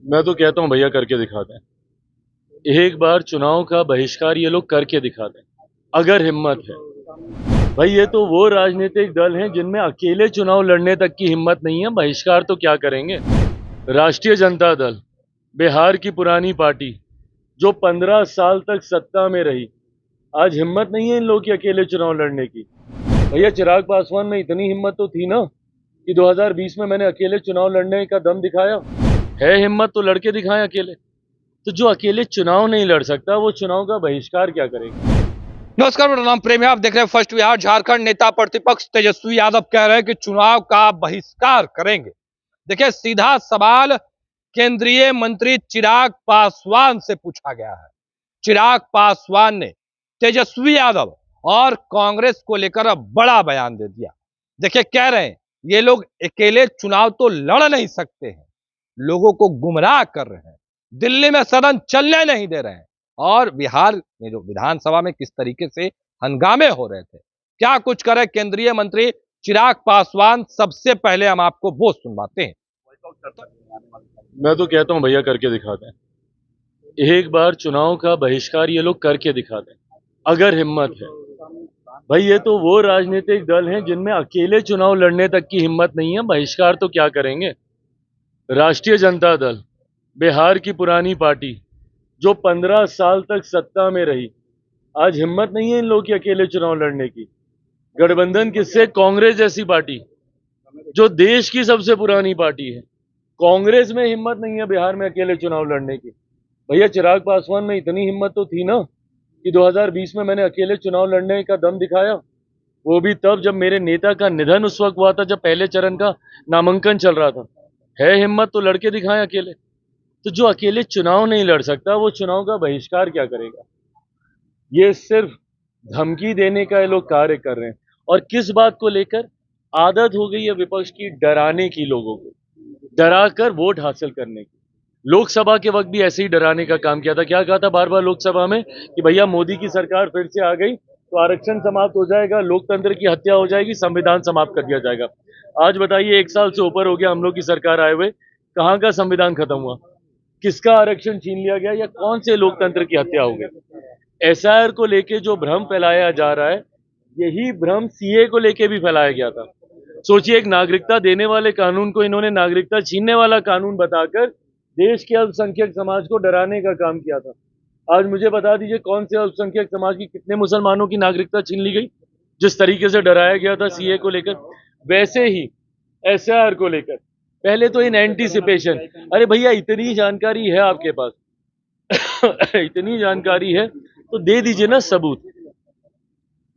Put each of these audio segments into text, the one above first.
मैं तो कहता हूं भैया करके दिखा दें। एक बार चुनाव का बहिष्कार ये लोग करके दिखा दें अगर हिम्मत है। भाई ये तो वो राजनीतिक दल हैं जिनमें अकेले चुनाव लड़ने तक की हिम्मत नहीं है, बहिष्कार तो क्या करेंगे। राष्ट्रीय जनता दल, बिहार की पुरानी पार्टी जो 15 साल तक सत्ता में रही, आज हिम्मत नहीं है इन लोगों की अकेले चुनाव लड़ने की। भैया चिराग पासवान में इतनी हिम्मत तो थी ना कि 2020 में मैंने अकेले चुनाव लड़ने का दम दिखाया। है हिम्मत तो लड़के दिखाएं अकेले। तो जो अकेले चुनाव नहीं लड़ सकता वो चुनाव का बहिष्कार क्या करेगा। नमस्कार, मेरा नाम प्रेम है। आप देख रहे हैं फर्स्ट बिहार। झारखंड नेता प्रतिपक्ष तेजस्वी यादव कह रहे हैं कि चुनाव का बहिष्कार करेंगे। देखिए, सीधा सवाल केंद्रीय मंत्री चिराग पासवान से पूछा गया है। चिराग पासवान ने तेजस्वी यादव और कांग्रेस को लेकर अब बड़ा बयान दे दिया। देखिए, कह रहे हैं ये लोग अकेले चुनाव तो लड़ नहीं सकते हैं, लोगों को गुमराह कर रहे हैं, दिल्ली में सदन चलने नहीं दे रहे हैं। और बिहार में जो विधानसभा में किस तरीके से हंगामे हो रहे थे, क्या कुछ करे केंद्रीय मंत्री चिराग पासवान, सबसे पहले हम आपको वो सुनवाते हैं। मैं तो कहता हूं भैया करके दिखा दें। एक बार चुनाव का बहिष्कार ये लोग करके दिखा दें अगर हिम्मत है। भाई ये तो वो राजनीतिक दल हैं जिनमें अकेले चुनाव लड़ने तक की हिम्मत नहीं है, बहिष्कार तो क्या करेंगे। राष्ट्रीय जनता दल, बिहार की पुरानी पार्टी जो 15 साल तक सत्ता में रही, आज हिम्मत नहीं है इन लोगों की अकेले चुनाव लड़ने की। गठबंधन किससे? कांग्रेस जैसी पार्टी जो देश की सबसे पुरानी पार्टी है। कांग्रेस में हिम्मत नहीं है बिहार में अकेले चुनाव लड़ने की। भैया चिराग पासवान में इतनी हिम्मत तो थी ना कि 2020 में मैंने अकेले चुनाव लड़ने का दम दिखाया। वो भी तब जब मेरे नेता का निधन उस वक्त हुआ था, जब पहले चरण का नामांकन चल रहा था। है हिम्मत तो लड़के दिखाएं अकेले। तो जो अकेले चुनाव नहीं लड़ सकता वो चुनाव का बहिष्कार क्या करेगा। ये सिर्फ धमकी देने का ये लोग कार्य कर रहे हैं। और किस बात को लेकर? आदत हो गई है विपक्ष की डराने की, लोगों को डरा कर वोट हासिल करने की। लोकसभा के वक्त भी ऐसे ही डराने का काम किया था। क्या कहा था बार बार लोकसभा में कि भैया मोदी की सरकार फिर से आ गई तो आरक्षण समाप्त हो जाएगा, लोकतंत्र की हत्या हो जाएगी, संविधान समाप्त कर दिया जाएगा। आज बताइए, 1 साल से ऊपर हो गया हम लोग की सरकार आए हुए, कहाँ का संविधान खत्म हुआ, किसका आरक्षण छीन लिया गया, या कौन से लोकतंत्र की हत्या हो गई। एसआईआर को लेके जो भ्रम फैलाया जा रहा है, यही भ्रम सीए को लेके भी फैलाया गया था। सोचिए, एक नागरिकता देने वाले कानून को इन्होंने नागरिकता छीनने वाला कानून बताकर देश के अल्पसंख्यक समाज को डराने का काम किया था। आज मुझे बता दीजिए, कौन से अल्पसंख्यक समाज की, कितने मुसलमानों की नागरिकता छीन ली गई जिस तरीके से डराया गया था सीए को लेकर। वैसे ही एसआईआर को लेकर पहले तो इन एंटीसिपेशन, अरे भैया इतनी जानकारी है आपके पास इतनी जानकारी है तो दे दीजिए ना सबूत।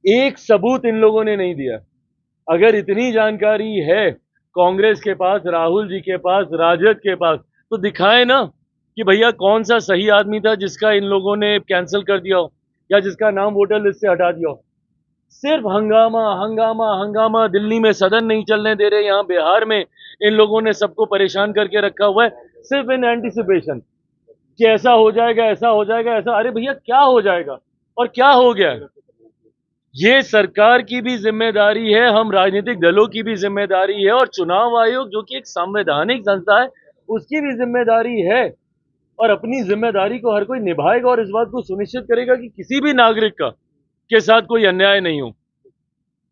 एक सबूत इन लोगों ने नहीं दिया। अगर इतनी जानकारी है कांग्रेस के पास, राहुल जी के पास, राजद के पास, तो दिखाएं ना कि भैया कौन सा सही आदमी था जिसका इन लोगों ने कैंसिल कर दिया हो या जिसका नाम वोटर लिस्ट से हटा दिया हो। सिर्फ हंगामा हंगामा हंगामा। दिल्ली में सदन नहीं चलने दे रहे, यहाँ बिहार में इन लोगों ने सबको परेशान करके रखा हुआ है, सिर्फ इन एंटीसिपेशन कि ऐसा हो जाएगा, ऐसा हो जाएगा, ऐसा। अरे भैया क्या हो जाएगा और क्या हो गया। ये सरकार की भी जिम्मेदारी है, हम राजनीतिक दलों की भी जिम्मेदारी है, और चुनाव आयोग जो कि एक संवैधानिक संस्था है उसकी भी जिम्मेदारी है। और अपनी जिम्मेदारी को हर कोई निभाएगा और इस बात को सुनिश्चित करेगा कि किसी भी नागरिक का के साथ कोई अन्याय नहीं हो।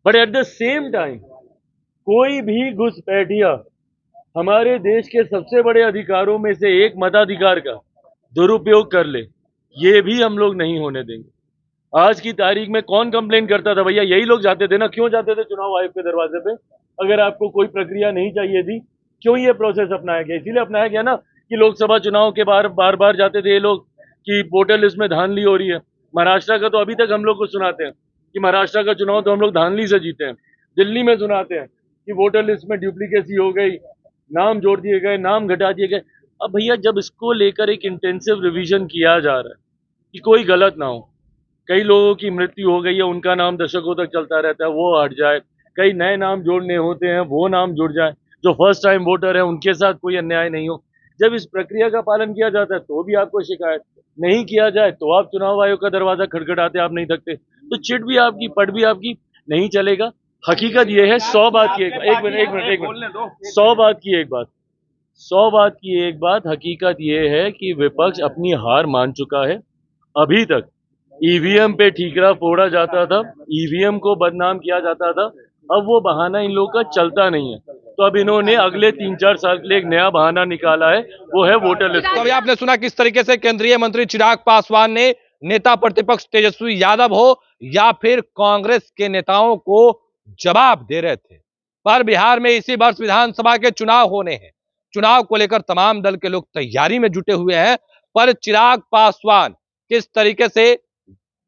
But at the same time कोई भी घुसपैठिया हमारे देश के सबसे बड़े अधिकारों में से एक मताधिकार का दुरुपयोग कर ले, ये भी हम लोग नहीं होने देंगे। आज की तारीख में कौन कंप्लेन करता था भैया? यही लोग जाते थे ना। क्यों जाते थे चुनाव आयोग के दरवाजे पे? अगर आपको कोई प्रक्रिया नहीं चाहिए थी, क्यों ये प्रोसेस अपनाया गया? इसीलिए अपनाया गया ना कि लोकसभा चुनाव के बार बार जाते थे ये लोग कि वोटर लिस्ट में धांधली हो रही है। महाराष्ट्र का तो अभी तक हम लोग को सुनाते हैं कि महाराष्ट्र का चुनाव तो हम लोग धांधली से जीते हैं। दिल्ली में सुनाते हैं कि वोटर लिस्ट में डुप्लीकेसी हो गई, नाम जोड़ दिए गए, नाम घटा दिए गए। अब भैया जब इसको लेकर एक इंटेंसिव रिवीजन किया जा रहा है कि कोई गलत ना हो, कई लोगों की मृत्यु हो गई है, उनका नाम दशकों तक चलता रहता है, वो हट जाए, कई नए नाम जोड़ने होते हैं वो नाम जुड़ जाए, जो फर्स्ट टाइम वोटर है उनके साथ कोई अन्याय नहीं हो। जब इस प्रक्रिया का पालन किया जाता है तो भी आपको शिकायत, नहीं किया जाए तो आप चुनाव आयोग का दरवाजा खटखटाते, आप नहीं थकते, तो चिट भी आपकी, पट भी आपकी, नहीं चलेगा। हकीकत यह है, 100 बात की एक मिनट 100 बात की एक बात, 100 बात की एक बात, हकीकत ये है कि विपक्ष अपनी हार मान चुका है। अभी तक ईवीएम पे ठीकरा फोड़ा जाता था, ईवीएम को बदनाम किया जाता था। अब वो बहाना इन लोगों का चलता नहीं है, तो अब इन्होंने अगले 3-4 साल के लिए एक नया बहाना निकाला है, वो है वोटर लिस्ट। तो अभी आपने सुना किस तरीके से केंद्रीय मंत्री चिराग पासवान ने नेता प्रतिपक्ष तेजस्वी यादव हो या फिर कांग्रेस के नेताओं को जवाब दे रहे थे। पर बिहार में इसी वर्ष विधानसभा के चुनाव होने हैं। चुनाव को लेकर तमाम दल के लोग तैयारी में जुटे हुए हैं, पर चिराग पासवान किस तरीके से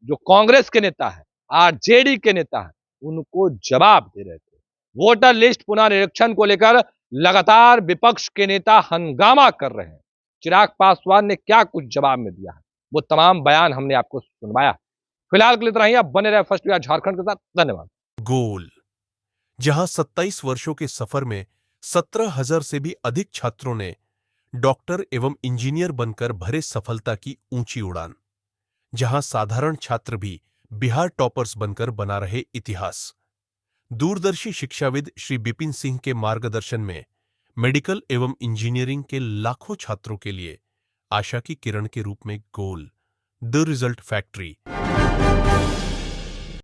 जो कांग्रेस के नेता है, आरजेडी के नेता है, उनको जवाब दे रहे थे। वोटर लिस्ट पुनरीक्षण को लेकर लगातार विपक्ष के नेता हंगामा कर रहे हैं। चिराग पासवान ने क्या कुछ जवाब में दिया है, वो तमाम बयान हमने आपको सुनवाया। फिलहाल के लिए इतना ही। आप बने रहे फर्स्ट बिहार झारखंड के साथ। धन्यवाद। गोल, जहां 27 वर्षों के सफर में 17,000 से भी अधिक छात्रों ने डॉक्टर एवं इंजीनियर बनकर भरे सफलता की ऊंची उड़ान, जहां साधारण छात्र भी बिहार टॉपर्स बनकर बना रहे इतिहास। दूरदर्शी शिक्षाविद श्री बिपिन सिंह के मार्गदर्शन में मेडिकल एवं इंजीनियरिंग के लाखों छात्रों के लिए आशा की किरण के रूप में गोल, द रिजल्ट फैक्ट्री।